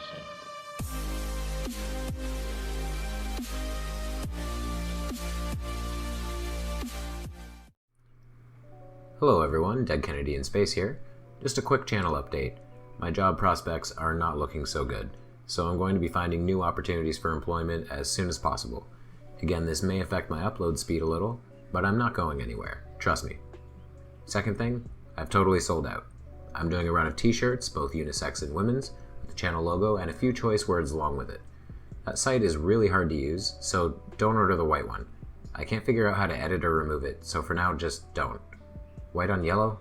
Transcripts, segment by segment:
question. Hello everyone, Dead Kennedy in Space here. Just a quick channel update. My job prospects are not looking so good, so I'm going to be finding new opportunities for employment as soon as possible. Again, this may affect my upload speed a little, but I'm not going anywhere, trust me. Second thing, I've totally sold out. I'm doing a run of t-shirts, both unisex and women's, with the channel logo and a few choice words along with it. That site is really hard to use, so don't order the white one. I can't figure out how to edit or remove it, so for now just don't. White on yellow?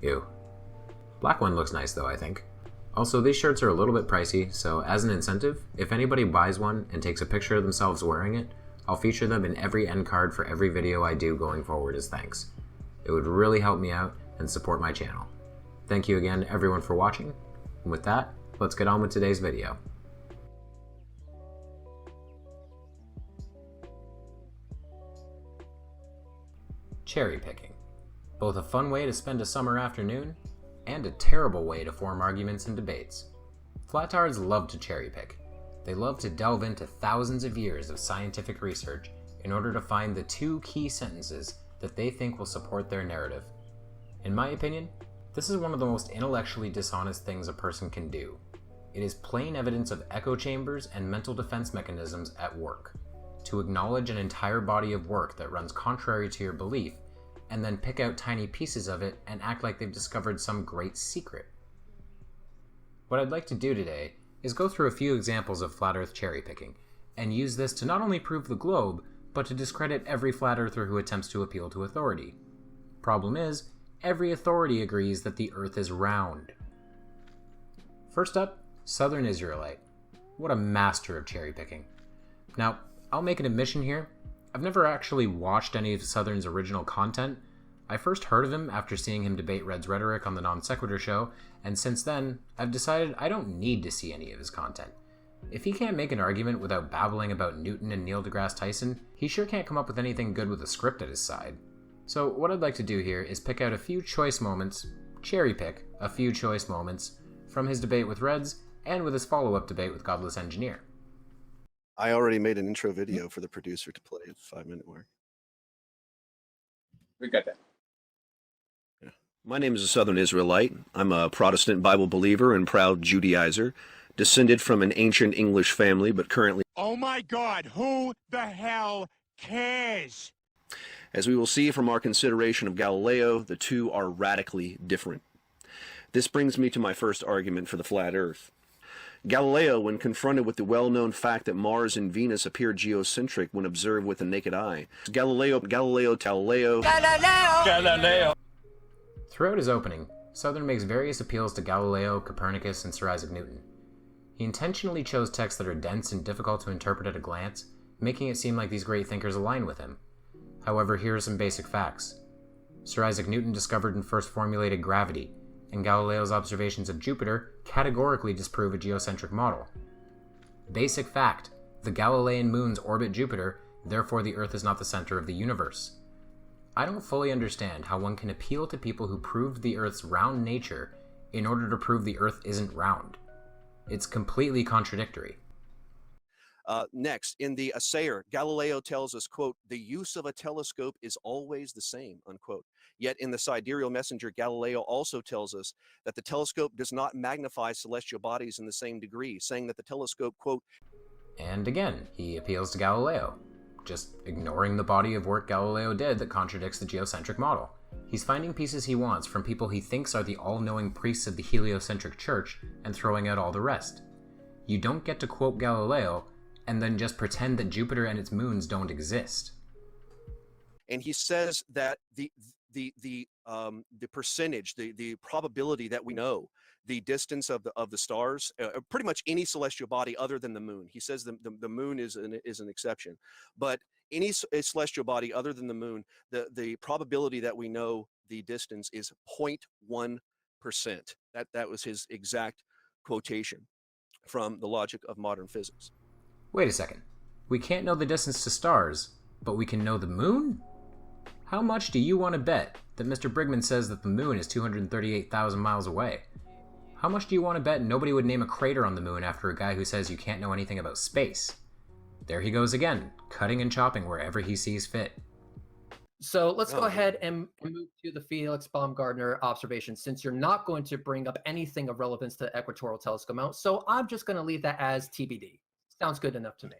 Ew. Black one looks nice though, I think. Also, these shirts are a little bit pricey, so as an incentive, if anybody buys one and takes a picture of themselves wearing it, I'll feature them in every end card for every video I do going forward as thanks. It would really help me out and support my channel. Thank you again everyone for watching, and with that, let's get on with today's video. Cherry picking. Both a fun way to spend a summer afternoon, and a terrible way to form arguments and debates. Flatards love to cherry pick. They love to delve into thousands of years of scientific research in order to find the two key sentences that they think will support their narrative. In my opinion, this is one of the most intellectually dishonest things a person can do. It is plain evidence of echo chambers and mental defense mechanisms at work. To acknowledge an entire body of work that runs contrary to your belief, and then pick out tiny pieces of it and act like they've discovered some great secret. What I'd like to do today is go through a few examples of flat earth cherry picking, and use this to not only prove the globe, but to discredit every flat earther who attempts to appeal to authority. Problem is, every authority agrees that the earth is round. First up, Southern Israelite. What a master of cherry picking. Now, I'll make an admission here. I've never actually watched any of Southern's original content. I first heard of him after seeing him debate Red's rhetoric on the Non Sequitur show, and since then, I've decided I don't need to see any of his content. If he can't make an argument without babbling about Newton and Neil deGrasse Tyson, he sure can't come up with anything good with a script at his side. So what I'd like to do here is pick out a few choice moments, cherry pick a few choice moments, from his debate with Reds and with his follow-up debate with Godless Engineer. I already made an intro video for the producer to play at the 5-minute mark. We got that. Yeah. My name is a Southern Israelite. I'm a Protestant Bible believer and proud Judaizer, descended from an ancient English family, but currently... Oh my God, who the hell cares? As we will see from our consideration of Galileo, the two are radically different. This brings me to my first argument for the flat earth. Galileo, when confronted with the well-known fact that Mars and Venus appear geocentric when observed with the naked eye. Galileo. Throughout his opening, Southern makes various appeals to Galileo, Copernicus, and Sir Isaac Newton. He intentionally chose texts that are dense and difficult to interpret at a glance, making it seem like these great thinkers align with him. However, here are some basic facts. Sir Isaac Newton discovered and first formulated gravity, and Galileo's observations of Jupiter categorically disprove a geocentric model. Basic fact, the Galilean moons orbit Jupiter, therefore the Earth is not the center of the universe. I don't fully understand how one can appeal to people who proved the Earth's round nature in order to prove the Earth isn't round. It's completely contradictory. Next, in the Assayer, Galileo tells us, quote, the use of a telescope is always the same, unquote. Yet in the Sidereal Messenger, Galileo also tells us that the telescope does not magnify celestial bodies in the same degree, saying that the telescope, quote... And again, he appeals to Galileo, just ignoring the body of work Galileo did that contradicts the geocentric model. He's finding pieces he wants from people he thinks are the all-knowing priests of the heliocentric church and throwing out all the rest. You don't get to quote Galileo and then just pretend that Jupiter and its moons don't exist. And he says that the percentage, the probability that we know the distance of the stars, pretty much any celestial body other than the moon. He says the moon is an exception, but any celestial body other than the moon, the probability that we know the distance is 0.1%. That was his exact quotation from the Logic of Modern Physics. Wait a second. We can't know the distance to stars, but we can know the moon? How much do you want to bet that Mr. Brigman says that the moon is 238,000 miles away? How much do you want to bet nobody would name a crater on the moon after a guy who says you can't know anything about space? There he goes again, cutting and chopping wherever he sees fit. So let's go ahead and move to the Felix Baumgartner observation, since you're not going to bring up anything of relevance to the equatorial telescope mount. So I'm just going to leave that as TBD. Sounds good enough to me.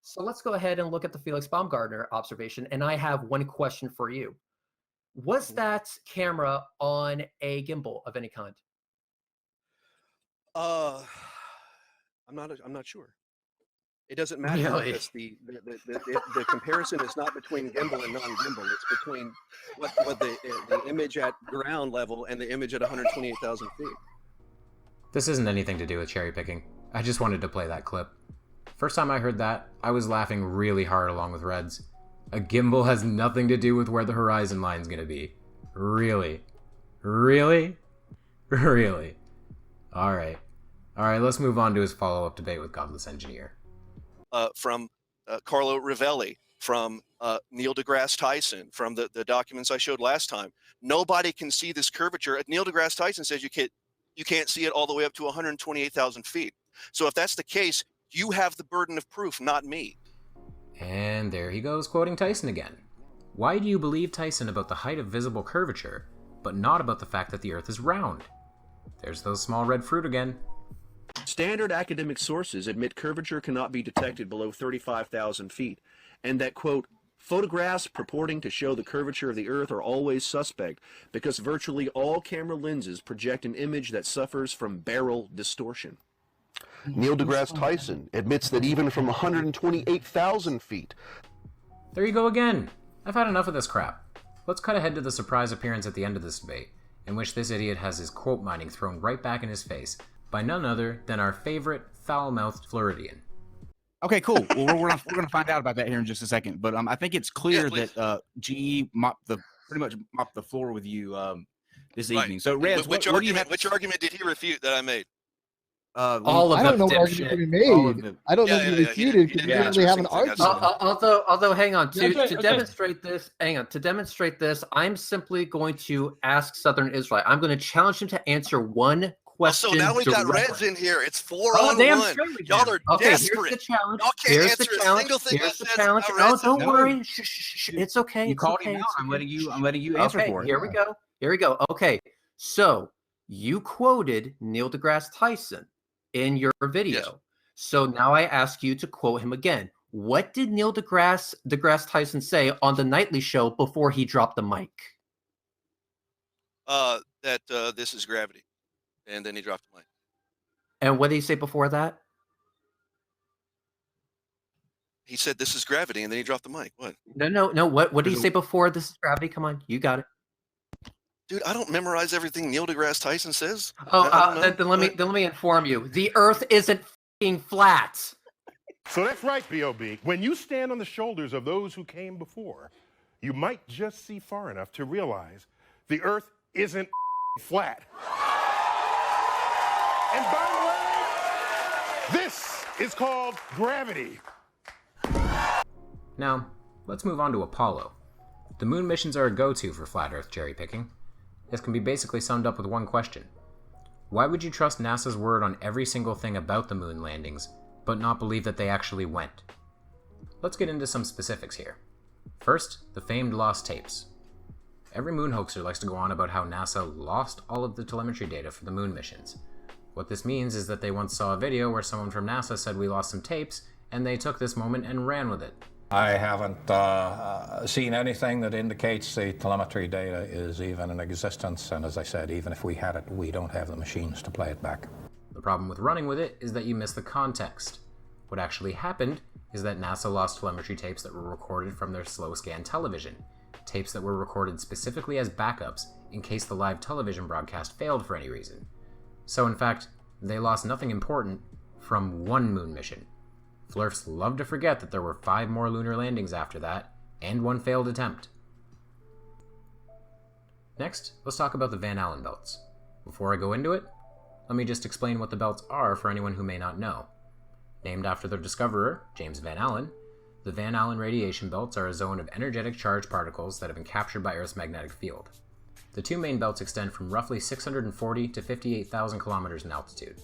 So let's go ahead and look at the Felix Baumgartner observation. And I have one question for you. Was that camera on a gimbal of any kind? I'm not sure. It doesn't matter Really? because the comparison is not between gimbal and non-gimbal. It's between what the image at ground level and the image at 128,000 feet. This isn't anything to do with cherry picking. I just wanted to play that clip. First time I heard that, I was laughing really hard along with Reds. A gimbal has nothing to do with where the horizon line's gonna be. Really? Really? Really? Alright, let's move on to his follow-up debate with Godless Engineer. From Carlo Rovelli, from Neil deGrasse Tyson, from the documents I showed last time. Nobody can see this curvature. Neil deGrasse Tyson says you can't see it all the way up to 128,000 feet. So if that's the case, you have the burden of proof, not me. And there he goes quoting Tyson again. Why do you believe Tyson about the height of visible curvature, but not about the fact that the Earth is round? There's those small red fruit again. Standard academic sources admit curvature cannot be detected below 35,000 feet, and that, quote, photographs purporting to show the curvature of the Earth are always suspect because virtually all camera lenses project an image that suffers from barrel distortion. Neil deGrasse Tyson admits that even from 128,000 feet. There you go again. I've had enough of this crap. Let's cut ahead to the surprise appearance at the end of this debate, in which this idiot has his quote mining thrown right back in his face by none other than our favorite foul-mouthed Floridian. Okay, cool. Well, we're gonna find out about that here in just a second. But I think it's clear that GE pretty much mopped the floor with you this evening. So, Reds, which argument did he refute that I made? All of I don't know what dipshit. argument he made. I don't know if you refuted because we didn't really have an argument. Although, hang on. To Okay. demonstrate this, To demonstrate this, I'm simply going to ask Southern Israel. I'm going to challenge him to answer one question. So now we got directly. Reds in here. It's 4 Oh, on damn 1. straight we do. Y'all are Okay, desperate. here's the challenge. Y'all can't Here's answer the a challenge. single thing Here's I the said challenge. about Oh, Reds. don't No. worry. Shh. It's okay. You It's called okay. him out. It's I'm okay. letting you answer Okay, for it. here we go. Here we go. Okay, so you quoted Neil deGrasse Tyson in your video. Yes. So now I ask you to quote him again. What did Neil deGrasse Tyson say on the nightly show before he dropped the mic? That this is gravity, and then he dropped the mic. And what did he say before that? He said this is gravity, and then he dropped the mic. What? No. What did he say before this is gravity? Come on, you got it. Dude, I don't memorize everything Neil deGrasse Tyson says. Oh, I don't know. then let me inform you. The Earth isn't f***ing flat. So that's right, B.O.B. When you stand on the shoulders of those who came before, you might just see far enough to realize the Earth isn't flat. And by the way, this is called gravity. Now, let's move on to Apollo. The moon missions are a go-to for flat Earth cherry picking. This can be basically summed up with one question. Why would you trust NASA's word on every single thing about the moon landings, but not believe that they actually went? Let's get into some specifics here. First, the famed lost tapes. Every moon hoaxer likes to go on about how NASA lost all of the telemetry data for the moon missions. What this means is that they once saw a video where someone from NASA said we lost some tapes, and they took this moment and ran with it. I haven't seen anything that indicates the telemetry data is even in existence, and as I said, even if we had it, we don't have the machines to play it back. The problem with running with it is that you miss the context. What actually happened is that NASA lost telemetry tapes that were recorded from their slow scan television, tapes that were recorded specifically as backups in case the live television broadcast failed for any reason. So in fact, they lost nothing important from one moon mission. Flurfs love to forget that there were 5 more lunar landings after that, and 1 failed attempt. Next, let's talk about the Van Allen belts. Before I go into it, let me just explain what the belts are for anyone who may not know. Named after their discoverer, James Van Allen, the Van Allen radiation belts are a zone of energetic charged particles that have been captured by Earth's magnetic field. The two main belts extend from roughly 640 to 58,000 kilometers in altitude.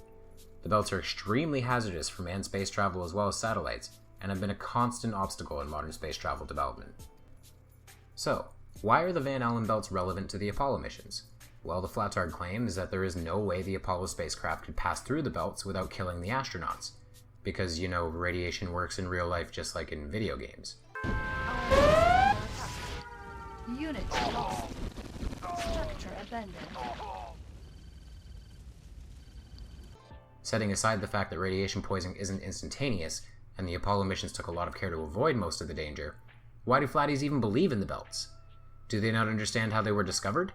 The belts are extremely hazardous for manned space travel as well as satellites, and have been a constant obstacle in modern space travel development. So, why are the Van Allen belts relevant to the Apollo missions? Well, the Flatard claim is that there is no way the Apollo spacecraft could pass through the belts without killing the astronauts, because, you know, radiation works in real life just like in video games. Unit lost. Structure abandoned. Setting aside the fact that radiation poisoning isn't instantaneous, and the Apollo missions took a lot of care to avoid most of the danger, why do flatties even believe in the belts? Do they not understand how they were discovered?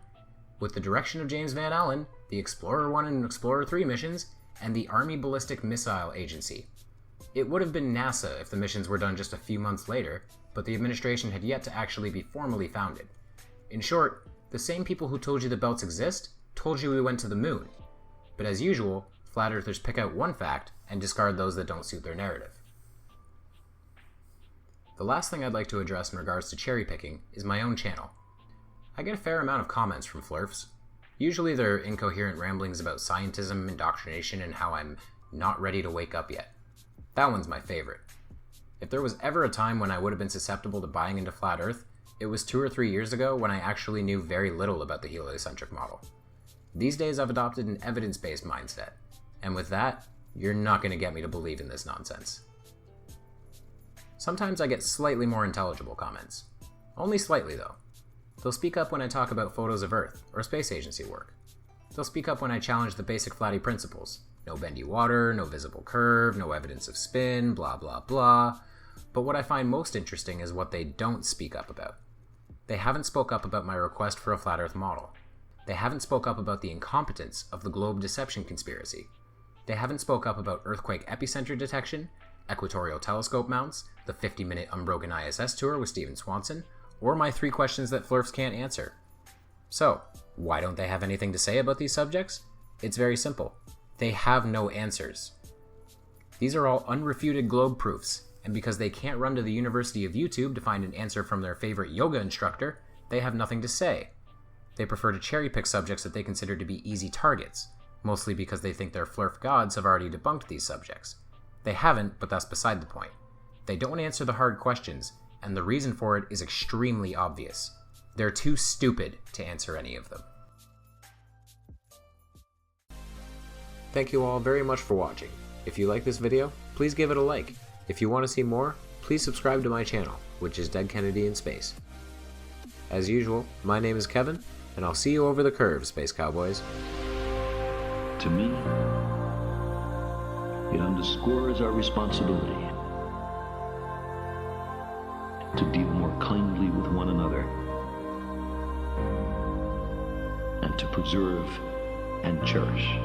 With the direction of James Van Allen, the Explorer 1 and Explorer 3 missions, and the Army Ballistic Missile Agency. It would have been NASA if the missions were done just a few months later, but the administration had yet to actually be formally founded. In short, the same people who told you the belts exist told you we went to the moon. But as usual, flat earthers pick out one fact and discard those that don't suit their narrative. The last thing I'd like to address in regards to cherry picking is my own channel. I get a fair amount of comments from flurfs. Usually they're incoherent ramblings about scientism, indoctrination, and how I'm not ready to wake up yet. That one's my favorite. If there was ever a time when I would have been susceptible to buying into flat earth, it was 2 or 3 years ago when I actually knew very little about the heliocentric model. These days I've adopted an evidence-based mindset, and with that, you're not going to get me to believe in this nonsense. Sometimes I get slightly more intelligible comments. Only slightly though. They'll speak up when I talk about photos of Earth or space agency work. They'll speak up when I challenge the basic flatty principles. No bendy water, no visible curve, no evidence of spin, blah blah blah. But what I find most interesting is what they don't speak up about. They haven't spoke up about my request for a flat Earth model. They haven't spoke up about the incompetence of the globe deception conspiracy. They haven't spoke up about earthquake epicenter detection, equatorial telescope mounts, the 50-minute unbroken ISS tour with Stephen Swanson, or my 3 questions that flurfs can't answer. So, why don't they have anything to say about these subjects? It's very simple. They have no answers. These are all unrefuted globe proofs, and because they can't run to the University of YouTube to find an answer from their favorite yoga instructor, they have nothing to say. They prefer to cherry-pick subjects that they consider to be easy targets, mostly because they think their flurf gods have already debunked these subjects. They haven't, but that's beside the point. They don't answer the hard questions, and the reason for it is extremely obvious. They're too stupid to answer any of them. Thank you all very much for watching. If you like this video, please give it a like. If you want to see more, please subscribe to my channel, which is Dead Kennedy in Space. As usual, my name is Kevin, and I'll see you over the curve, Space Cowboys. To me, it underscores our responsibility to deal more kindly with one another and to preserve and cherish